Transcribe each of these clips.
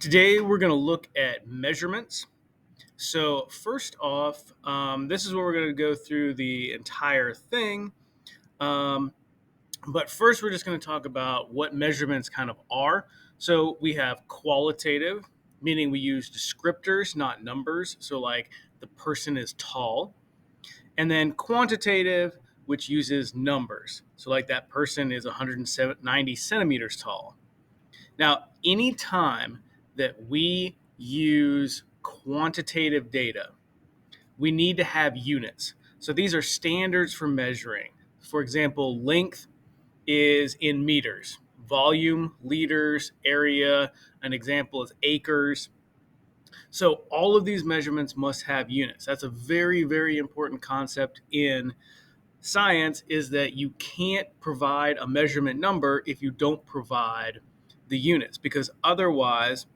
Today we're going to look at measurements. So first off, this is where we're going to go through the entire thing. Um, but first, we're just going to talk about what measurements kind of are. So we have qualitative, meaning we use descriptors, not numbers. So like the person is tall. And then quantitative, which uses numbers. So like that person is 190 centimeters tall. Now, anytime that we use quantitative data, we need to have units. So these are standards for measuring. For example, length is in meters, volume, liters, area. An example is acres. So all of these measurements must have units. That's a very, very important concept in science, is that you can't provide a measurement number if you don't provide the units, because otherwise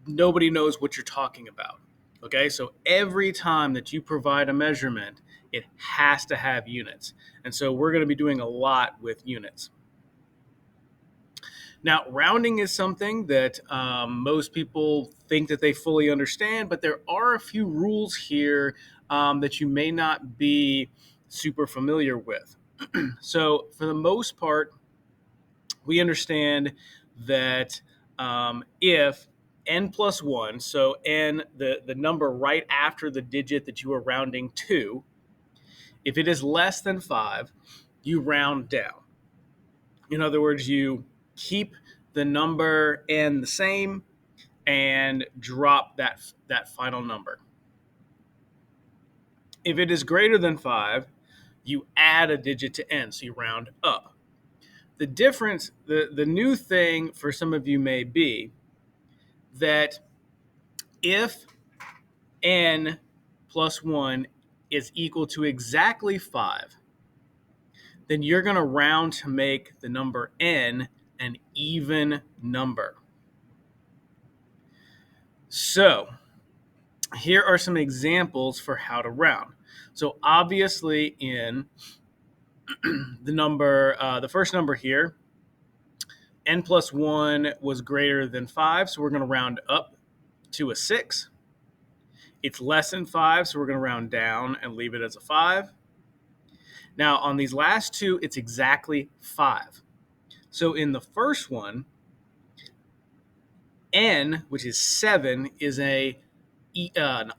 nobody knows what you're talking about. Okay, so every time that you provide a measurement, it has to have units. And so we're going to be doing a lot with units. Now, rounding is something that most people think that they fully understand, but there are a few rules here that you may not be super familiar with. So, for the most part, we understand that if n plus 1, so n, the number right after the digit that you are rounding to, if it is less than 5, you round down. In other words, you keep the number n the same and drop that final number. If it is greater than 5, you add a digit to n, so you round up. The difference, the new thing for some of you may be that if n plus 1 is equal to exactly 5, then you're going to round to make the number n an even number. So here are some examples for how to round. So obviously in the first number here, n plus 1 was greater than 5, so we're going to round up to a 6. It's less than 5, so we're going to round down and leave it as a 5. Now, on these last two, it's exactly 5. So in the first one, n, which is 7, is an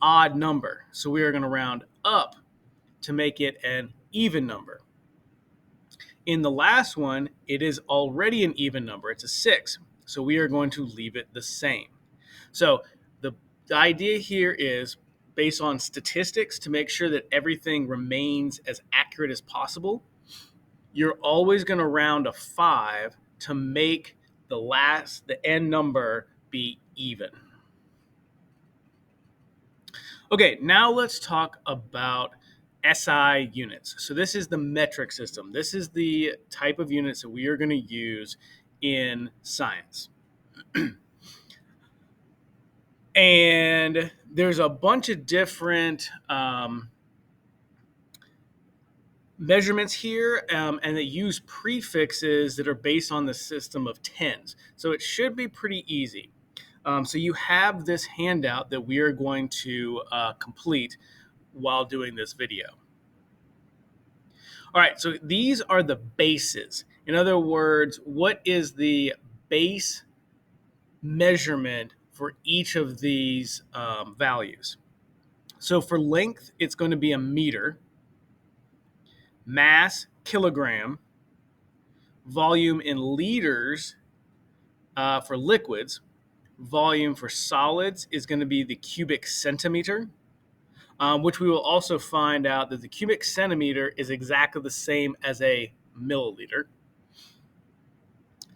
odd number. So we are going to round up to make it an even number. In the last one, it is already an even number. It's a 6. So we are going to leave it the same. So the idea here is based on statistics to make sure that everything remains as accurate as possible. You're always going to round a 5 to make the end number be even. Okay, now let's talk about SI units. So this is the metric system. This is the type of units that we are going to use in science. And there's a bunch of different measurements here, and they use prefixes that are based on the system of tens. So it should be pretty easy. So you have this handout that we are going to complete while doing this video. All right, so these are the bases. In other words, what is the base measurement for each of these values? So for length, it's going to be a meter, mass, kilogram, volume in liters for liquids, volume for solids is going to be the cubic centimeter, which we will also find out that the cubic centimeter is exactly the same as a milliliter.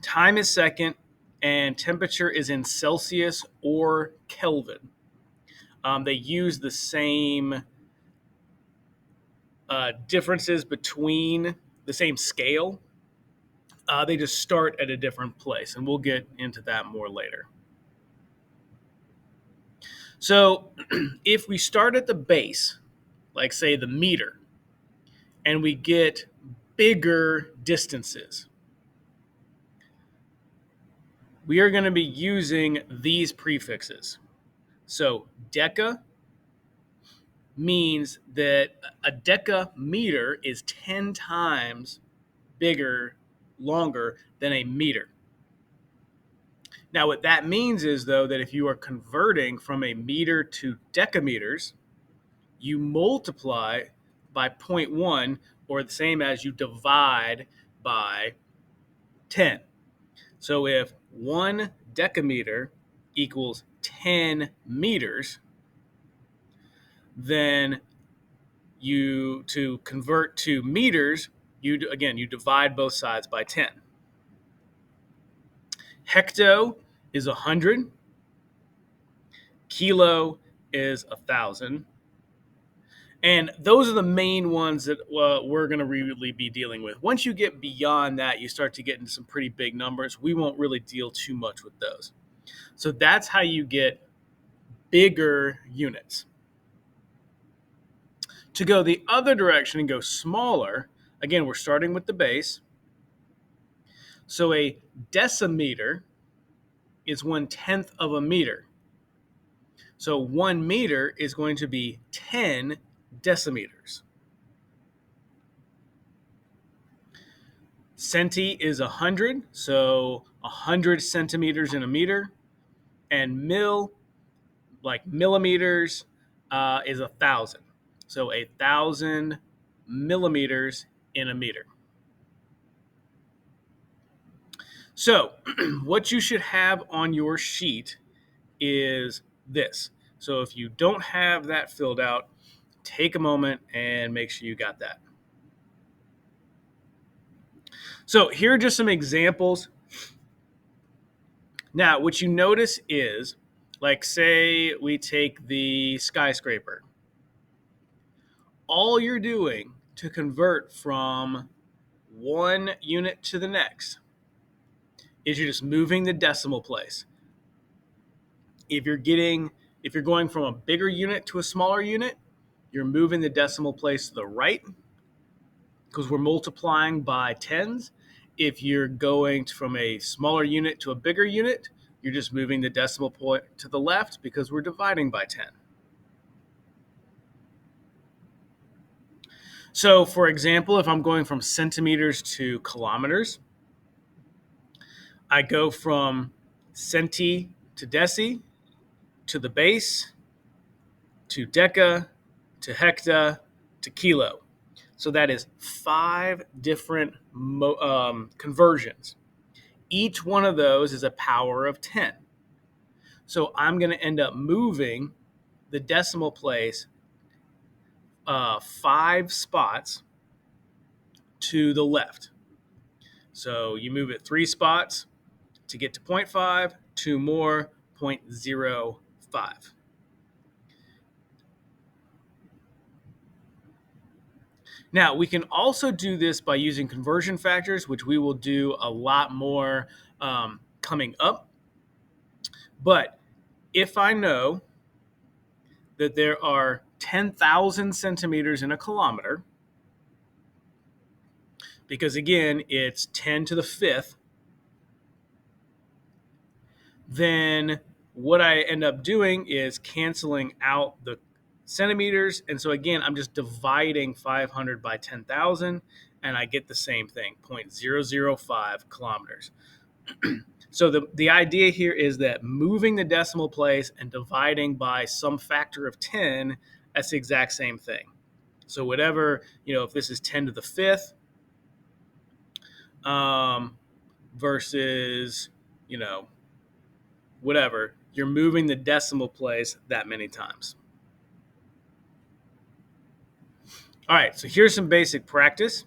Time is second, and temperature is in Celsius or Kelvin. They use the same differences between the same scale. They just start at a different place, and we'll get into that more later. So if we start at the base, like say the meter, and we get bigger distances, we are going to be using these prefixes. So deca means that a decameter is 10 times bigger, longer than a meter. Now, what that means is, though, that if you are converting from a meter to decameters, you multiply by 0.1, or the same as you divide by 10. So if 1 decameter equals 10 meters, then to convert to meters, you divide both sides by 10. Hecto is 100. Kilo is 1,000. And those are the main ones that we're going to really be dealing with. Once you get beyond that, you start to get into some pretty big numbers. We won't really deal too much with those. So that's how you get bigger units. To go the other direction and go smaller, again, we're starting with the base. So a decimeter is 1/10 of a meter. So 1 meter is going to be 10 decimeters. Centi is 100, so 100 centimeters in a meter. And mil, like millimeters, is 1,000. So 1,000 millimeters in a meter. So what you should have on your sheet is this. So if you don't have that filled out, take a moment and make sure you got that. So here are just some examples. Now, what you notice is, like, say we take the skyscraper. All you're doing to convert from one unit to the next is you're just moving the decimal place. If you're going from a bigger unit to a smaller unit, you're moving the decimal place to the right because we're multiplying by tens. If you're going from a smaller unit to a bigger unit, you're just moving the decimal point to the left because we're dividing by 10. So, for example, if I'm going from centimeters to kilometers, I go from centi to deci to the base to deca to hecta to kilo. So that is 5 different conversions. Each one of those is a power of 10. So I'm going to end up moving the decimal place 5 spots to the left. So you move it 3 spots to get to 0.5, 2 more, 0.05. Now, we can also do this by using conversion factors, which we will do a lot more coming up. But if I know that there are 10,000 centimeters in a kilometer, because again, it's 10 to the 5th, then what I end up doing is canceling out the centimeters. And so again, I'm just dividing 500 by 10,000 and I get the same thing, 0.005 kilometers. So the idea here is that moving the decimal place and dividing by some factor of 10, that's the exact same thing. So whatever, if this is 10 to the 5th versus, whatever, you're moving the decimal place that many times. All right, so here's some basic practice.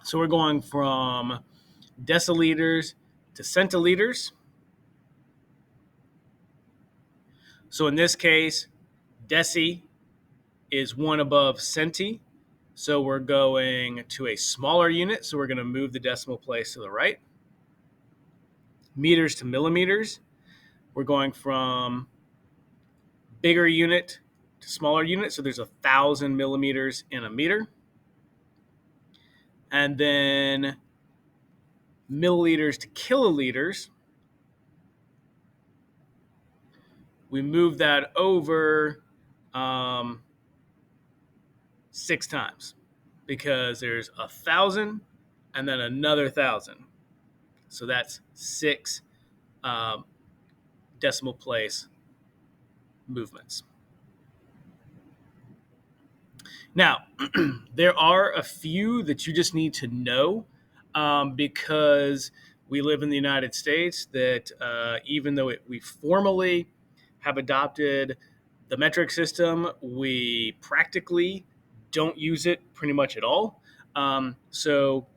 So we're going from deciliters to centiliters. So in this case, deci is 1 above centi. So we're going to a smaller unit. So we're going to move the decimal place to the right. Meters to millimeters. We're going from bigger unit to smaller unit. So there's 1,000 millimeters in a meter. And then milliliters to kiloliters. we move that over 6 times because there's 1,000 and then another 1,000. So that's 6 decimal place movements. Now, there are a few that you just need to know because we live in the United States that even though we formally have adopted the metric system, we practically don't use it pretty much at all. So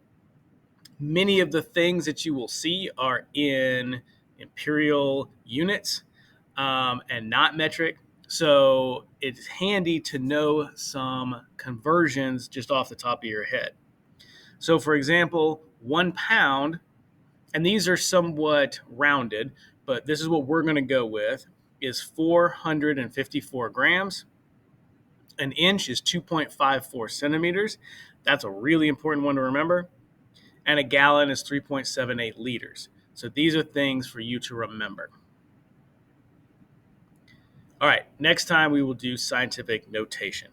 many of the things that you will see are in imperial units and not metric. So it's handy to know some conversions just off the top of your head. So, for example, 1 pound, and these are somewhat rounded, but this is what we're going to go with, is 454 grams. An inch is 2.54 centimeters. That's a really important one to remember. And a gallon is 3.78 liters. So these are things for you to remember. All right, next time we will do scientific notation.